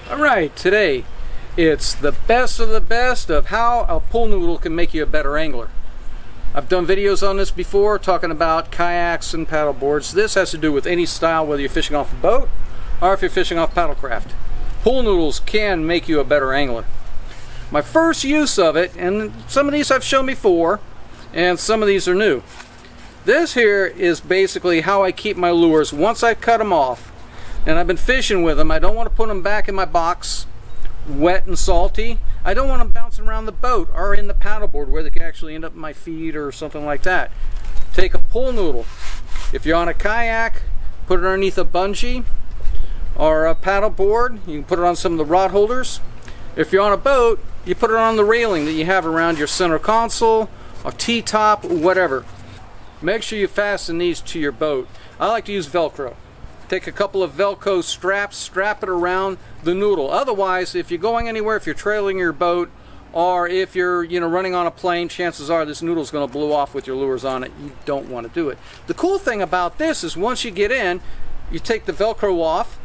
Alright, today it's the best of the best of how a pool noodle can make you a better angler. I've done videos on this before talking about kayaks and paddle boards. This has to do with any style, whether you're fishing off a boat or if you're fishing off paddlecraft. Pool noodles can make you a better angler. My first use of it, and some of these I've shown before and some of these are new. This here is basically how I keep my lures once I cut them off. And I've been fishing with them. I don't want to put them back in my box wet and salty. I don't want them bouncing around the boat or in the paddleboard where they can actually end up in my feet or something like that. Take a pool noodle. If you're on a kayak, put it underneath a bungee or a paddleboard. You can put it on some of the rod holders. If you're on a boat, you put it on the railing that you have around your center console, a T-top, whatever. Make sure you fasten these to your boat. I like to use Velcro. Take a couple of Velcro straps, strap it around the noodle. Otherwise, if you're going anywhere, if you're trailing your boat, or if you're running on a plane, chances are this noodle's going to blow off with your lures on it. You don't want to do it. The cool thing about this is once you get in, you take the Velcro off,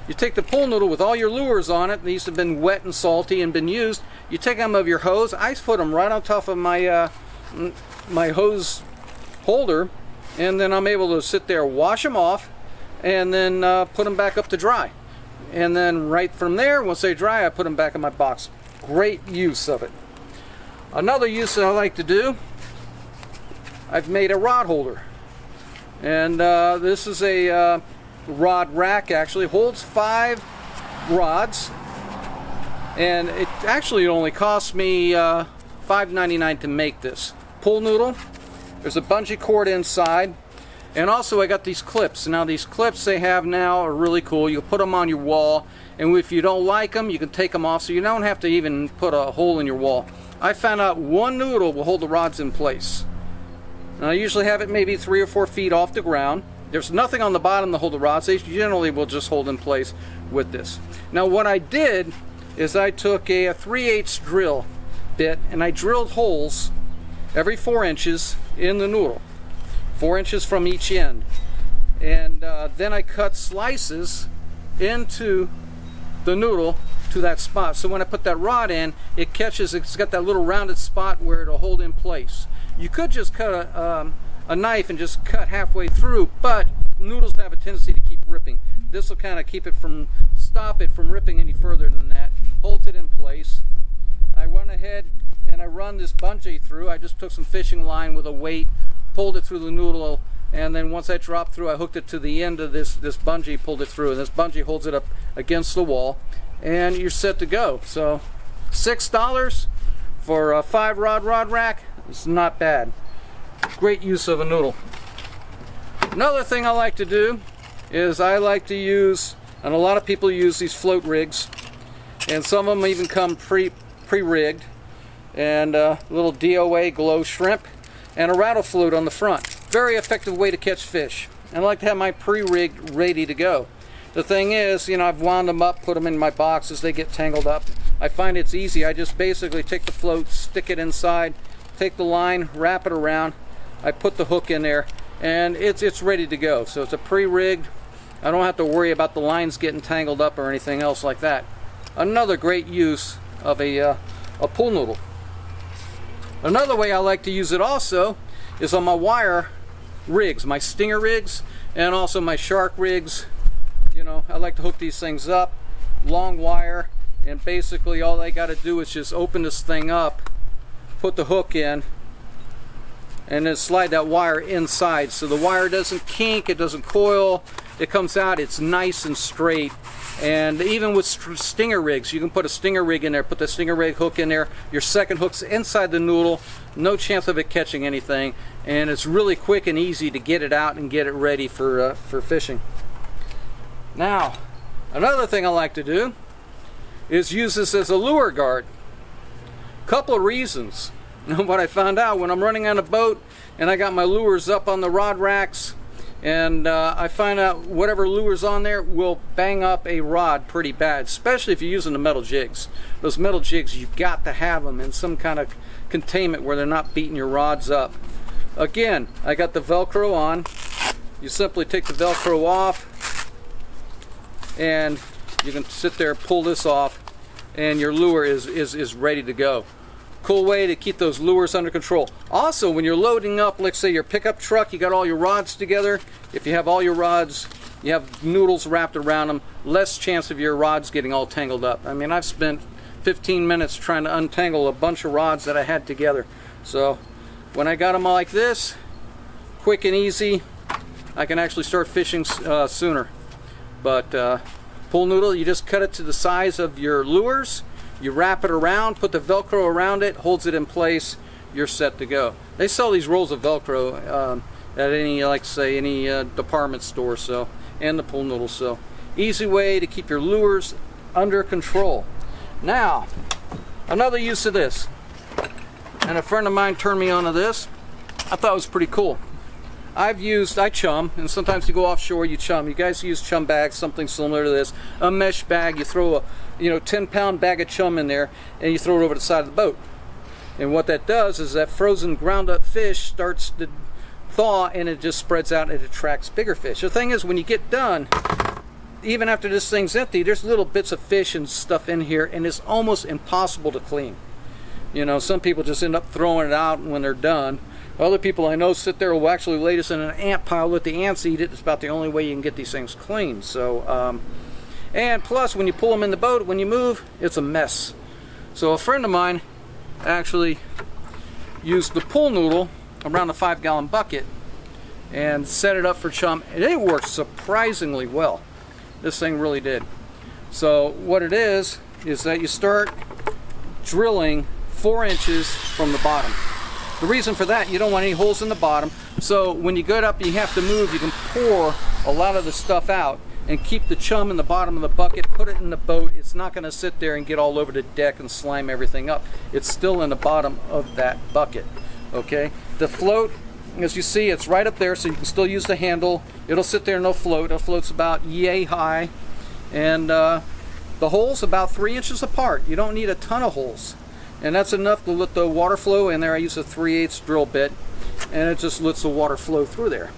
you take the pool noodle with all your lures on it. These have been wet and salty and been used. You take them of your hose. I put them right on top of my my hose holder, and then I'm able to sit there, wash them off, and then put them back up to dry. And then right from there, once they dry, I put them back in my box. Great use of it. Another use that I like to do, I've made a rod holder. And this is a rod rack, actually. It holds 5 rods. And it actually only cost me $5.99 to make this. Pool noodle. There's a bungee cord inside. And also I got these clips. Now these clips they have now are really cool. You can put them on your wall, and if you don't like them, you can take them off, so you don't have to even put a hole in your wall. I found out one noodle will hold the rods in place. Now I usually have it maybe 3 or 4 feet off the ground. There's nothing on the bottom to hold the rods. They generally will just hold in place with this. Now what I did is I took a 3/8 drill bit and I drilled holes every 4 inches in the noodle. 4 inches from each end, and then I cut slices into the noodle to that spot, so when I put that rod in, it catches, it's got that little rounded spot where it'll hold in place. You could just cut a knife and just cut halfway through, but noodles have a tendency to keep ripping. This will kind of stop it from ripping any further than that. Holds it in place. I went ahead and I run this bungee through. I just took some fishing line with a weight, pulled it through the noodle, and then once I dropped through, I hooked it to the end of this bungee, pulled it through, and this bungee holds it up against the wall, and you're set to go. So $6 for a 5-rod rod rack is not bad. Great use of a noodle. Another thing I like to do is I like to use, and a lot of people use these float rigs, and some of them even come pre-rigged, and a little DOA glow shrimp and a rattle float on the front. Very effective way to catch fish. And I like to have my pre-rigged ready to go. The thing is, I've wound them up, put them in my boxes, they get tangled up. I find it's easy. I just basically take the float, stick it inside, take the line, wrap it around, I put the hook in there, and it's ready to go. So it's a pre-rigged. I don't have to worry about the lines getting tangled up or anything else like that. Another great use of a pool noodle. Another way I like to use it also is on my wire rigs, my stinger rigs, and also my shark rigs. I like to hook these things up, long wire, and basically all I got to do is just open this thing up, put the hook in, and then slide that wire inside so the wire doesn't kink, it doesn't coil, it comes out, it's nice and straight. And even with stinger rigs, you can put a stinger rig in there, put the stinger rig hook in there, your second hook's inside the noodle, no chance of it catching anything, and it's really quick and easy to get it out and get it ready for fishing. Now, another thing I like to do is use this as a lure guard. Couple of reasons. What I found out when I'm running on a boat and I got my lures up on the rod racks, and I find out whatever lure's on there will bang up a rod pretty bad, especially if you're using the metal jigs. Those metal jigs, you've got to have them in some kind of containment where they're not beating your rods up. Again, I got the Velcro on. You simply take the Velcro off and You can sit there, pull this off, and your lure is ready to go. Cool way to keep those lures under control. Also, when you're loading up, let's say your pickup truck, you got all your rods together. If you have all your rods, you have noodles wrapped around them, less chance of your rods getting all tangled up. I mean, I've spent 15 minutes trying to untangle a bunch of rods that I had together. So when I got them all like this, quick and easy, I can actually start fishing sooner. But pool noodle, you just cut it to the size of your lures, you wrap it around, put the Velcro around it, holds it in place, you're set to go. They sell these rolls of Velcro at any, like say, any department store, so, and the pool noodle. So easy way to keep your lures under control. Now, another use of this, and a friend of mine turned me onto this. I thought it was pretty cool. I chum, and sometimes you go offshore, you chum. You guys use chum bags, something similar to this. A mesh bag, you throw a 10-pound bag of chum in there, and you throw it over the side of the boat. And what that does is that frozen ground up fish starts to thaw, and it just spreads out and it attracts bigger fish. The thing is, when you get done, even after this thing's empty, there's little bits of fish and stuff in here, and it's almost impossible to clean. You know, some people just end up throwing it out when they're done. Other people I know sit there, will actually lay this in an ant pile, let the ants eat it. It's about the only way you can get these things clean. So, and plus, when you pull them in the boat, when you move, it's a mess. So a friend of mine actually used the pool noodle around a 5-gallon bucket and set it up for chum, and it worked surprisingly well. This thing really did. So what it is that you start drilling 4 inches from the bottom. The reason for that, you don't want any holes in the bottom, so when you get up, you have to move, you can pour a lot of the stuff out and keep the chum in the bottom of the bucket, put it in the boat. It's not going to sit there and get all over the deck and slime everything up. It's still in the bottom of that bucket, okay? The float, as you see, it's right up there, so you can still use the handle. It'll sit there and it'll float. It floats about yay high, and the hole's about 3 inches apart. You don't need a ton of holes. And that's enough to let the water flow in there. I use a 3/8 drill bit, and it just lets the water flow through there.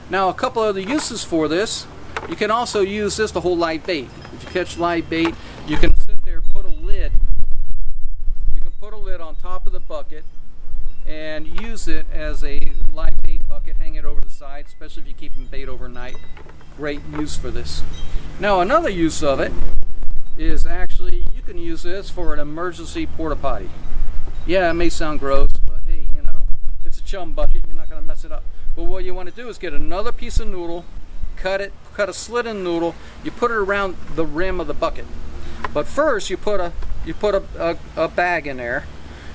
Now, a couple other uses for this. You can also use this to hold live bait. If you catch live bait, you can sit there, put a lid. You can put a lid on top of the bucket and use it as a live bait bucket. Hang it over the side, especially if you're keeping bait overnight. Great use for this. Now, another use of it is actually, you can use this for an emergency porta potty. Yeah, it may sound gross, but hey, you know, it's a chum bucket, you're not going to mess it up. But what you want to do is get another piece of noodle, cut a slit in noodle, you put it around the rim of the bucket. But first you put a bag in there,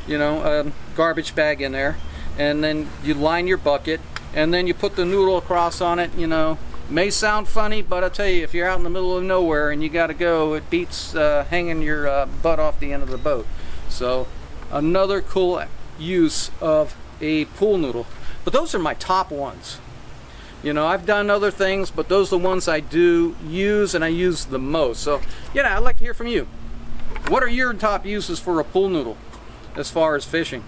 you know, a garbage bag in there, and then you line your bucket, and then you put the noodle across on it. You know, may sound funny, but I tell you, if you're out in the middle of nowhere and you got to go, it beats hanging your butt off the end of the boat. So another cool use of a pool noodle. But those are my top ones. You know, I've done other things, but those are the ones I do use and I use the most. So, you know, I'd like to hear from you. What are your top uses for a pool noodle as far as fishing?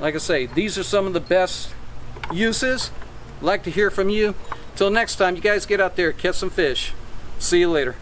Like I say, these are some of the best uses. I'd like to hear from you. Till next time, you guys get out there, catch some fish. See you later.